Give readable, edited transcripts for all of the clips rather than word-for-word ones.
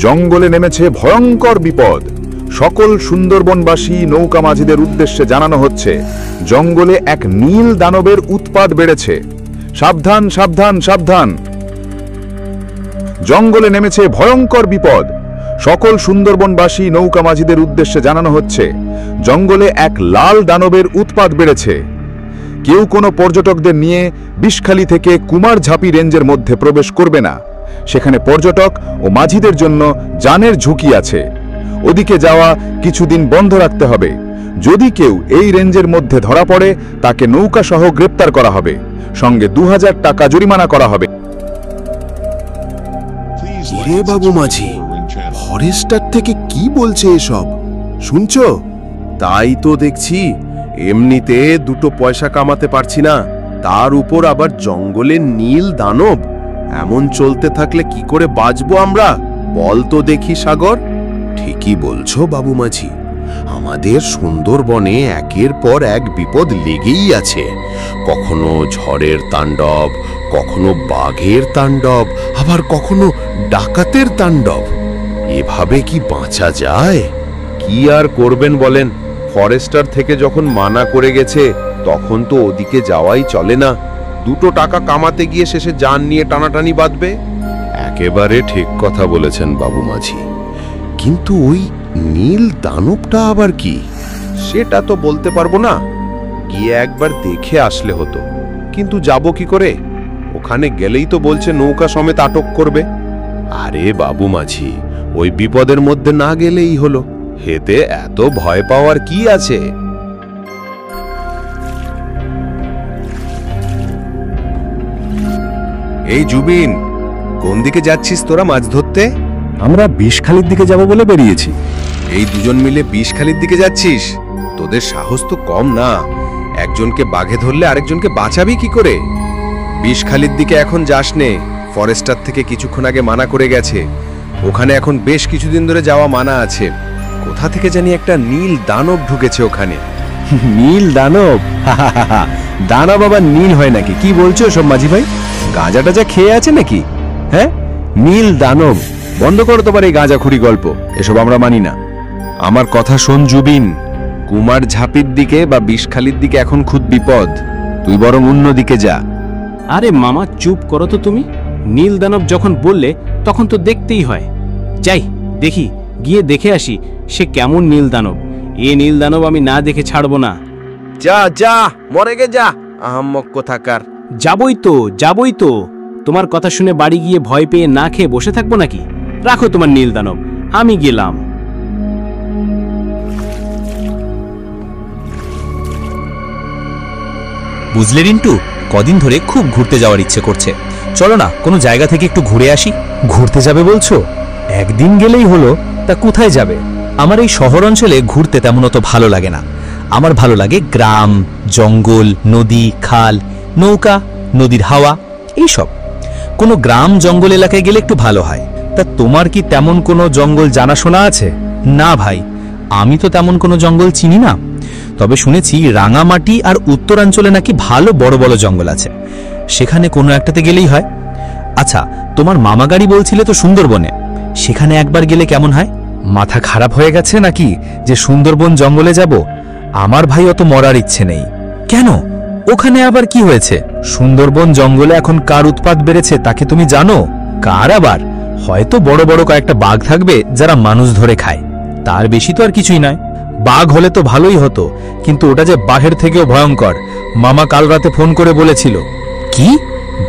জঙ্গলে নেমেছে ভয়ঙ্কর বিপদ। সকল সুন্দরবনবাসী নৌকা মাঝিদের উদ্দেশ্যে জানানো হচ্ছে, জঙ্গলে এক নীল দানবের উৎপাত বেড়েছে। সাবধান সাবধান সাবধান, জঙ্গলে নেমেছে ভয়ঙ্কর বিপদ। সকল সুন্দরবনবাসী নৌকা মাঝিদের উদ্দেশ্যে জানানো হচ্ছে, জঙ্গলে এক লাল দানবের উৎপাত বেড়েছে। কেউ কোনো পর্যটকদের নিয়ে বিষখালী থেকে কুমারঝাপি রেঞ্জের মধ্যে প্রবেশ করবে না। সেখানে পর্যটক ও মাঝিদের জন্য জানের ঝুঁকি আছে। ওদিকে যাওয়া কিছুদিন বন্ধ রাখতে হবে। যদি কেউ এই রেঞ্জের মধ্যে ধরা পড়ে, তাকে নৌকা সহ গ্রেপ্তার করা হবে, সঙ্গে 2000 টাকা জরিমানা করা হবে। রে বাবু মাঝি, ফরেস্টার থেকে কি বলছে এসব শুনছো? তাই তো দেখছি, এমনিতে দুটো পয়সা কামাতে পারছি না, তার উপর আবার জঙ্গলে নীল দানব। এমন চলতে থাকলে কি করে বাঁচবো আমরা, বল তো দেখি সাগর। ঠিকই বলছো বাবু মাঝি, আমাদের সুন্দরবনে একের পর এক বিপদ লেগেই আছে। কখনো ঝড়ের তাণ্ডব, কখনো বাঘের তাণ্ডব, আবার কখনো ডাকাতের তাণ্ডব। এভাবে কি বাঁচা যায়? কি আর করবেন বলেন, ফরেস্টার থেকে যখন মানা করে গেছে, তখন তো ওদিকে যাওয়াই চলে না। দুটো টাকা কামাতে গিয়ে শেষে জান নিয়ে টানাটানি বাঁধবে। একেবারে ঠিক কথা বলেছেন বাবু মাঝি, কিন্তু ওই নীল দানবটা আবার কি? সেটা তো বলতে পারবো না, গিয়ে একবার দেখে আসলে হতো। কিন্তু যাব কি করে? ওখানে গেলেই তো বলছে নৌকা সমেত আটক করবে। আরে বাবু মাঝি, ওই বিপদের মধ্যে না গেলেই হলো, হেতে এত ভয় পাওয়ার কি আছে? এই জুবিন, কোন দিকে যাচ্ছিস তোরা মাছ ধরতে? আমরা বিষখালীর দিকে যাব বলে বেরিয়েছি। এই দুজন মিলে বিষখালীর দিকে যাচ্ছিস? তোদের সাহস তো কম না। একজনকে বাঘে ধরলে আরেকজনকে বাঁচাবি কি করে? বিষখালীর দিকে এখন যাস নে, ফরেস্টার থেকে কিছুক্ষণ আগে মানা করে গেছে। ওখানে এখন বেশ কিছুদিন ধরে যাওয়া মানা আছে। কোথা থেকে জানি একটা নীল দানব ঢুকেছে ওখানে। নীল দানব? দানব আবার নীল হয় নাকি? কি বলছো সব মাঝি ভাই? গাঁজা টাজা খেয়ে আছে নাকি? হ্যাঁ, নীল দানব? বন্ধ করো তোমার এই গাঁজাখুরি গল্প, এসব আমরা মানি না। আমার কথা শোন জুবিন, কুমারঝাপির দিকে বা বিষখালীর দিকে এখন খুব বিপদ, তুই বরং অন্য দিকে যা। আরে মামা চুপ করো তো তুমি। নীল দানব যখন বললে তখন তো দেখতেই হয়। যাই দেখি, গিয়ে দেখে আসি সে কেমন নীল দানব। এ নীল দানব আমি না দেখে ছাড়বো না। যা যা, মরে গে যা, আহাম্মক কোথাকার। যাবই তো। তোমার কথা শুনে বাড়ি গিয়ে ভয় পেয়ে না খেয়ে বসে থাকবো নাকি? রাখো তোমার নীল দানব, আমি গেলাম। বুঝলে রিন্টু, কদিন ধরে খুব ঘুরতে যাওয়ার ইচ্ছে করছে। চলো না কোনো জায়গা থেকে একটু ঘুরে আসি। ঘুরতে যাবে বলছো? একদিন গেলেই হলো, তা কোথায় যাবে? আমার এই শহর অঞ্চলে ঘুরতে তেমন অত ভালো লাগে না। আমার ভালো লাগে গ্রাম, জঙ্গল, নদী, খাল, নৌকা, নদীর হাওয়া, এইসব। কোনো গ্রাম জঙ্গল এলাকায় গেলে একটু ভালো হয়। তা তোমার কি তেমন কোনো জঙ্গল জানাশোনা আছে? না ভাই, আমি তো তেমন কোনো জঙ্গল চিনি না। তবে শুনেছি রাঙামাটি আর উত্তরাঞ্চলে নাকি ভালো বড় বড় জঙ্গল আছে, সেখানে কোনো একটাতে গেলেই হয়। আচ্ছা, তোমার মামা গাড়ি বলছিলে তো সুন্দরবনে, সেখানে একবার গেলে কেমন হয়? মাথা খারাপ হয়ে গেছে নাকি যে সুন্দরবন জঙ্গলে যাব? আমার ভাই অত মরার ইচ্ছে নেই। কেন? ওখানে আবার কি হয়েছে? সুন্দরবন জঙ্গলে এখন কার উৎপাত বেড়েছে তাকে তুমি জানো? কার আবার? হয়তো বড় বড় কয়েকটা বাঘ থাকবে যারা মানুষ ধরে খায়, তার বেশি তো আর কিছুই নয়। বাঘ হলে তো ভালোই হতো, কিন্তু ওটা যে বাঘের থেকেও ভয়ঙ্কর। মামা কাল রাতে ফোন করে বলেছিল। কি?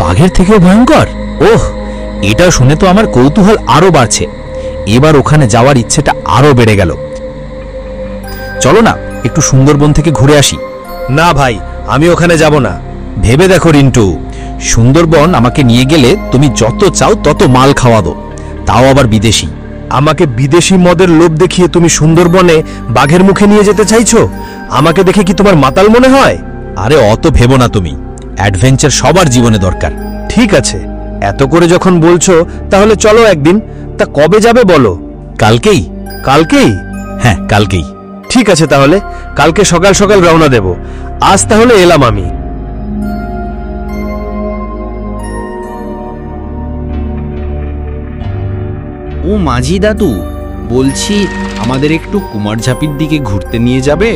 বাঘের থেকেও ভয়ঙ্কর? ওহ, এটা শুনে তো আমার কৌতূহল আরো বাড়ছে। এবার ওখানে যাওয়ার ইচ্ছেটা আরো বেড়ে গেল। চলো না একটু সুন্দরবন থেকে ঘুরে আসি। না ভাই, আমি ওখানে যাব না। ভেবে দেখো রিন্টু, সুন্দরবন আমাকে নিয়ে গেলে তুমি যত চাও তত মাল খাওয়াবো, তাও আবার বিদেশি। আমাকে বিদেশি মদের লোভ দেখিয়ে তুমি সুন্দরবনে বাঘের মুখে নিয়ে যেতে চাইছো? আমাকে দেখে কি তোমার মাতাল মনে হয়? আরে অত ভেবো না তুমি, অ্যাডভেঞ্চার সবার জীবনে দরকার। ঠিক আছে, এত করে যখন বলছো তাহলে চলো একদিন। তা কবে যাবে বলো? কালকেই। কালকেই? হ্যাঁ, কালকেই। ঠিক আছে, তাহলে কালকে সকাল সকাল রওনা দেব। আজ তাহলে এলাম আমি। মাঝি দাদু, বলছি আমাদের একটু কুমারঝাপির দিকে ঘুরতে নিয়ে যাবে?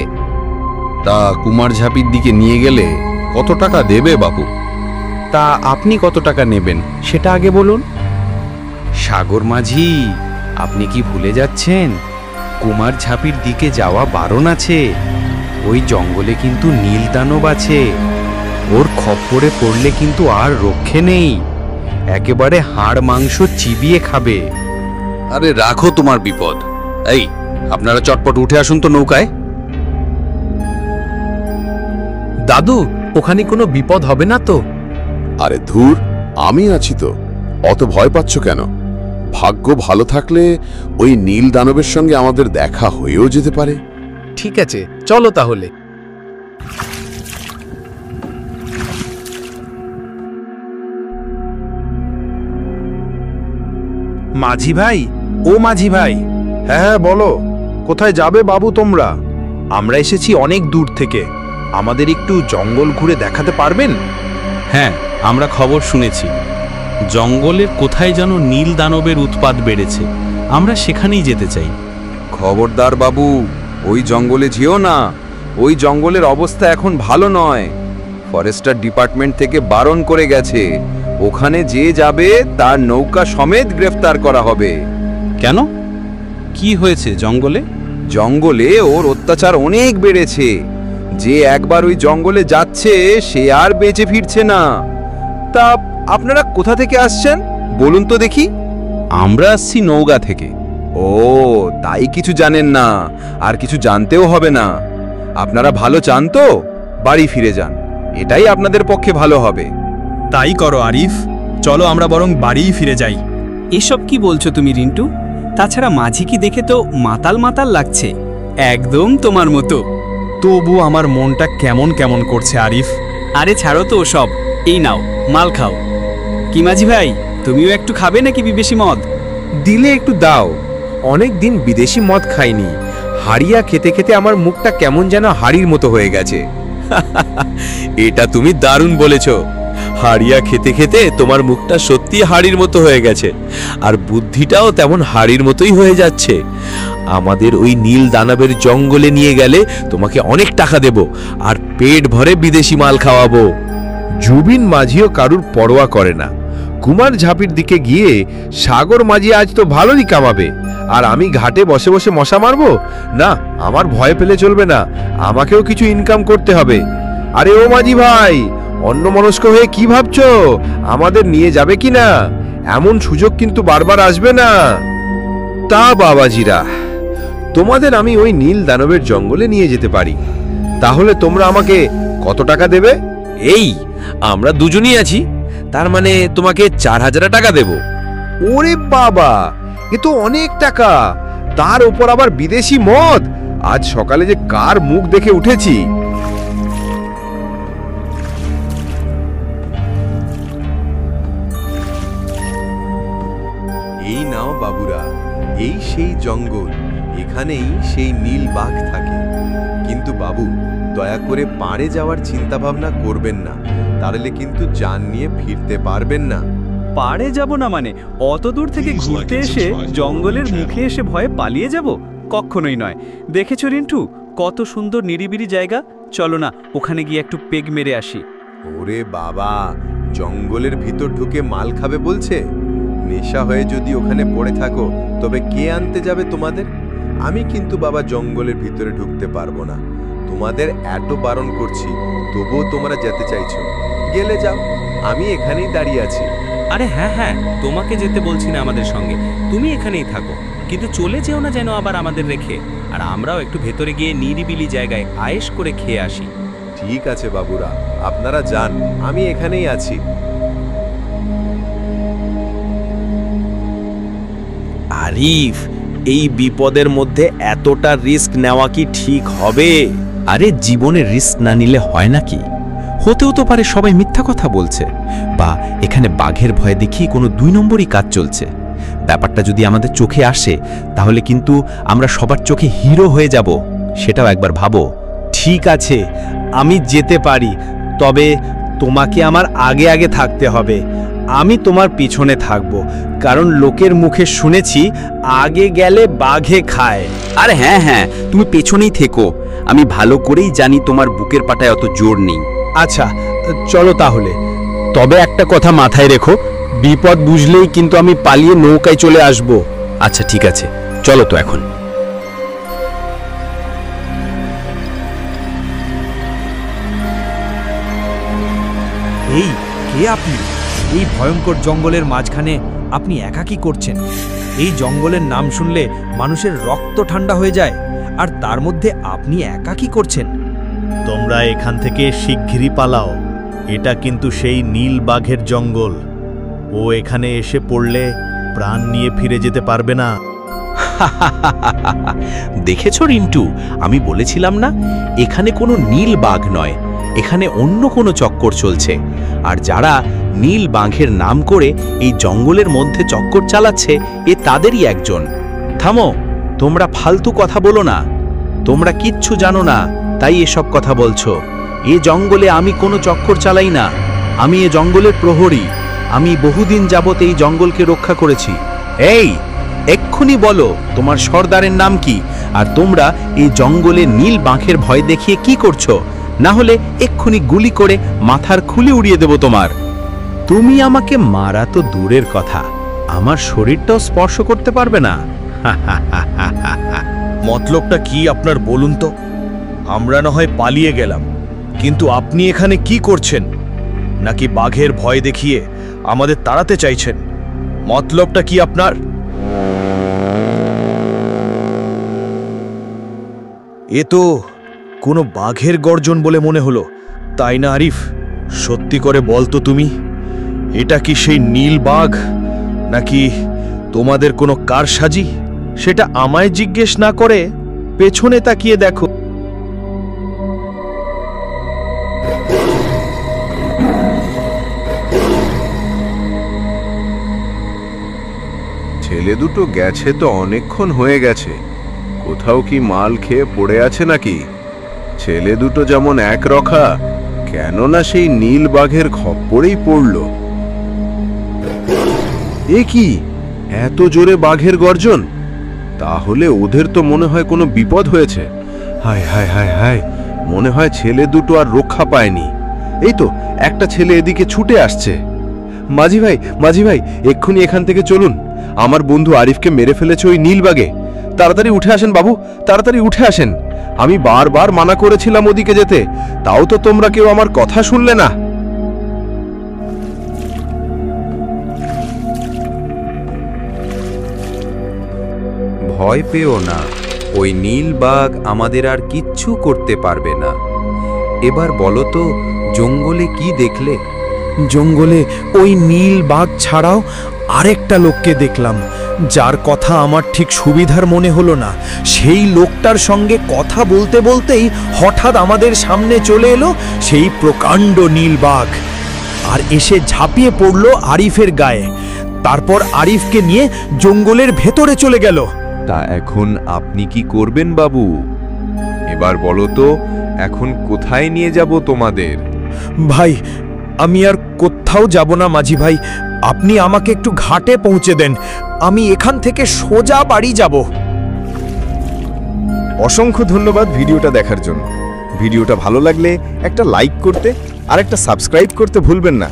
তা কুমারঝাপির দিকে নিয়ে গেলে কত টাকা দেবে বাপু? তা আপনি কত টাকা নেবেন সেটা আগে বলুন। সাগর মাঝি, আপনি কি ভুলে যাচ্ছেন? কুমারঝাপির দিকে যাওয়া বারণ আছে। ওই জঙ্গলে কিন্তু নীল দানব আছে। ওর খপ্পরে পড়লে কিন্তু আর রক্ষে নেই, একেবারে হাড় মাংস চিবিয়ে খাবে। আরে রাখো তোমার বিপদ। এই, আপনারা চটপট উঠে আসুন তো নৌকায়। দাদু, ওখানে কোনো বিপদ হবে না তো? আরে ধুর, আমি আছি তো, অত ভয় পাচ্ছ কেন? ভাগ্য ভালো থাকলে ওই নীল দানবের সঙ্গে আমাদের দেখা হয়েও যেতে পারে। ঠিক আছে, চলো তাহলে। মাঝি ভাই, ও মাঝি ভাই। হ্যাঁ হ্যাঁ, বলো, কোথায় যাবে বাবু তোমরা? আমরা এসেছি অনেক দূর থেকে, আমাদের একটু জঙ্গল ঘুরে দেখাতে পারবেন? হ্যাঁ, আমরা খবর শুনেছি জঙ্গলের কোথায় যেন নীল দানবের উৎপাত বেড়েছে। আমরা সেখানেই যেতে চাই। খবরদার বাবু, ওই জঙ্গলে যেও না। ওই জঙ্গলের অবস্থা এখন ভালো নয়। ফরেস্টার ডিপার্টমেন্ট থেকে বারণ করে গেছে। ওখানে যে যাবে তার নৌকা সমেত গ্রেফতার করা হবে। কেন? কি হয়েছে জঙ্গলে? জঙ্গলে ওর অত্যাচার অনেক বেড়েছে। যে একবার ওই জঙ্গলে যাচ্ছে সে আর বেঁচে ফিরছে না। তা আপনারা কোথা থেকে আসছেন বলুন তো দেখি? আমরা আসছি নওগাঁ থেকে। ও, তাই কিছু জানেন না, আর কিছু জানতেও হবে না। আপনারা ভালো চান তো বাড়ি ফিরে যান, এটাই আপনাদের পক্ষে ভালো হবে। তাই করো আরিফ, চলো আমরা বরং বাড়িই ফিরে যাই। এসব কি বলছো তুমি রিন্টু? তাছাড়া মাঝি কি দেখে তো মাতাল মাতাল লাগছে, একদম তোমার মতো। তবু আমার মনটা কেমন কেমন করছে আরিফ। আরে ছাড়ো তো সব, এই নাও মাল খাও। কি মাঝি ভাই, তুমিও একটু খাবে নাকি বিদেশি মদ? দিলে একটু দাও, অনেক দিন বিদেশি মদ খাইনি। হাড়িয়া খেতে খেতে আমার মুখটা কেমন যেন হাড়ির মতো হয়ে গেছে। এটা তুমি দারুণ বলেছো। হাড়িয়া খেতে খেতে তোমার মুখটা সত্যি হাড়ির মতো হয়ে গেছে, আর বুদ্ধিটাও তেমন হাড়ির মতোই হয়ে যাচ্ছে। আমাদের ওই নীল দানবের জঙ্গলে নিয়ে গেলে তোমাকে অনেক টাকা দেব, আর পেট ভরে বিদেশি মাল খাওয়াবো। জুবিন মাঝিও কারুর পরোয়া করে না। কুমার ঝাপির দিকে গিয়ে সাগর মাঝি আজ তো ভালোই কামাবে, আর আমি ঘাটে বসে বসে মশা মারবো না। আমার ভয় পেলে চলবে না, আমাকেও কিছু ইনকাম করতে হবে। আরে ও মাঝি ভাই, অন্যমনস্ক হয়ে কি ভাবছো? আমাদের নিয়ে যাবে কি না? এমন সুযোগ কিন্তু বারবার আসবে না। তা বাবাজিরা, তোমাদের আমি ওই নীল দানবের জঙ্গলে নিয়ে যেতে পারি। তাহলে তোমরা আমাকে কত টাকা দেবে? এই, আমরা দুজনই আছি, তার মানে তোমাকে 4000 টাকা দেব। ওরে বাবা, এ তো অনেক টাকা, তার উপর আবার বিদেশি মদ। আজ সকালে যে কার মুখ দেখে উঠেছি। এই নাও বাবুরা, এই সেই জঙ্গল, এখানেই সেই নীল বাঘ থাকে। কিন্তু বাবু, দয়া করে পাড়ে যাওয়ার চিন্তা ভাবনা করবেন না, তাহলে কিন্তু জান নিয়ে ফিরতে পারবেন না। পাড়ে যাব না মানে অত দূর থেকে ঘুরতে এসে জঙ্গলের মুখে এসে ভয়ে পালিয়ে যাব? কখনোই নয়। দেখেছো রিন্টু, কত সুন্দর নিরিবিলি জায়গা। চলো না ওখানে গিয়ে একটু পেগ মেরে আসি। ওরে বাবা, জঙ্গলের ভিতর ঢুকে মাল খাবে বলছে? নেশা হয়ে যদি ওখানে পড়ে থাকো তবে কে আনতে যাবে তোমাদের? আমি কিন্তু বাবা জঙ্গলের ভিতরে ঢুকতে পারবো না। তোমাদের এত বারণ করছি, তবুও তোমরা যেতে চাইছো। গেলে যাও, আমি এখানেই দাঁড়িয়ে আছি। আরে হ্যাঁ হ্যাঁ, তোমাকে যেতে বলছি না আমাদের সঙ্গে, তুমি এখানেই থাকো, কিন্তু চলে যেও না যেন আবার আমাদের রেখে। আর আমরাও একটু ভেতরে গিয়ে নিরিবিলি জায়গায় আয়েশ করে খেয়ে আসি। ঠিক আছে বাবুরা, আপনারা যান, আমি এখানেই আছি। আরিফ, এই বিপদের মধ্যে এতটা রিস্ক নেওয়া কি ঠিক হবে? আরে জীবনে রিস্ক না নিলে হয় নাকি? হতেও তো পারে সবাই মিথ্যা কথা বলছে, বা এখানে বাঘের ভয় দেখিয়ে কোনো 2 নম্বরই কাজ চলছে। ব্যাপারটা যদি আমাদের চোখে আসে তাহলে কিন্তু আমরা সবার চোখে হিরো হয়ে যাব, সেটাও একবার ভাবো। ঠিক আছে, আমি যেতে পারি, তবে তোমাকে আমার আগে আগে থাকতে হবে। আমি তোমার পিছনে থাকব, কারণ লোকের মুখে শুনেছি আগে গেলে বাঘে খায়। আরে হ্যাঁ হ্যাঁ, তুমি পেছনেই থেকো। আমি ভালো করেই জানি তোমার বুকের পাটায় অত জোর নেই। আচ্ছা চলো তাহলে। তবে একটা কথা মাথায় রেখো, বিপদ বুঝলেই কিন্তু আমি পালিয়ে নৌকায় চলে আসব। আচ্ছা ঠিক আছে, চলো তো এখন। এই কে আপনি? এই ভয়ঙ্কর জঙ্গলের মাঝখানে আপনি একা কি করছেন? এই জঙ্গলের নাম শুনলে মানুষের রক্ত ঠান্ডা হয়ে যায়, আর তার মধ্যে আপনি একা কি করছেন? তোমরা এখান থেকে শিগগিরই পালাও। এটা কিন্তু সেই নীল বাঘের জঙ্গল। ও এখানে এসে পড়লে প্রাণ নিয়ে ফিরে যেতে পারবে না। দেখেছো রিন্টু, আমি বলেছিলাম না, এখানে কোনো নীল বাঘ নয়, এখানে অন্য কোনো চক্কর চলছে। আর যারা নীল বাঘের নাম করে এই জঙ্গলের মধ্যে চক্কর চালাচ্ছে, এ তাদেরই একজন। থামো, তোমরা ফালতু কথা বলো না। তোমরা কিচ্ছু জানো না, তাই এসব কথা বলছো। এ জঙ্গলে আমি কোনো চক্কর চালাই না। আমি এ জঙ্গলের প্রহরী। আমি বহুদিন যাবত এই জঙ্গলকে রক্ষা করেছি। এই, এক্ষুনি বলো তোমার সর্দারের নাম কি, আর তোমরা এই জঙ্গলে নীল বাঘের ভয় দেখিয়ে কি করছো? না হলে এক্ষুনি গুলি করে মাথার খুলি উড়িয়ে দেব তোমার। তুমি আমাকে মারা তো দূরের কথা, আমার শরীরটাও স্পর্শ করতে পারবে না। মতলবটা কি আপনার বলুন তো? আমরা না হয় পালিয়ে গেলাম, কিন্তু আপনি এখানে কি করছেন? নাকি বাঘের ভয় দেখিয়ে আমাদের তাড়াতে চাইছেন? মতলবটা কি আপনার? এ তো কোনো বাঘের গর্জন বলে মনে হলো, তাই না আরিফ? সত্যি করে বল তো তুমি, এটা কি সেই নীল বাঘ, নাকি তোমাদের কোনো কারসাজি? সেটা আমায় জিজ্ঞেস না করে পেছনে তাকিয়ে দেখো। ছেলে দুটো গেছে তো অনেকক্ষণ হয়ে গেছে, কোথাও কি মাল খেয়ে পড়ে আছে নাকি? ছেলে দুটো যেমন একরখা, কেননা সেই নীল বাঘের খপ্পরেই পড়ল। এ কি, এত জোরে বাঘের গর্জন? তাহলে ওদের তো মনে হয় কোনো বিপদ হয়েছে। হায় হায় হায় হায়, মনে হয় ছেলে দুটো আর রক্ষা পায়নি। এই তো একটা ছেলে এদিকে ছুটে আসছে। মাঝি ভাই, এক্ষুনি এখান থেকে চলুন। আমার বন্ধু আরিফকে মেরে ফেলেছে ওই নীলবাগে। তাড়াতাড়ি উঠে আসেন বাবু, তাড়াতাড়ি উঠে আসেন। আমি বারবার মানা করেছিলাম ওদিকে যেতে, তাও তো তোমরা কেউ আমার কথা শুনলে না। ভয় পেও না, ওই নীল বাঘ আমাদের আর কিচ্ছু করতে পারবে না। এবার বলো তো, জঙ্গলে কি দেখলে? জঙ্গলে ওই নীল বাঘ ছাড়াও আরেকটা লোককে দেখলাম, যার কথা আমার ঠিক সুবিধার মনে হলো না। সেই লোকটার সঙ্গে কথা বলতে বলতেই হঠাৎ আমাদের সামনে চলে এলো সেই প্রকাণ্ড নীল বাঘ, আর এসে ঝাঁপিয়ে পড়ল আরিফের গায়ে। তারপর আরিফকে নিয়ে জঙ্গলের ভেতরে চলে গেল। তা এখন আপনি কি করবেন বাবু? এবার বলো তো, এখন কোথায় নিয়ে যাব তোমাদের? ভাই, আমি আর কোথাও যাব না মাঝি ভাই, আপনি আমাকে একটু ঘাটে পৌঁছে দেন। আমি এখান থেকে সোজা বাড়ি যাব। অসংখ্য ধন্যবাদ ভিডিওটা দেখার জন্য। ভিডিওটা ভালো লাগলে একটা লাইক করতে আর একটা সাবস্ক্রাইব করতে ভুলবেন না।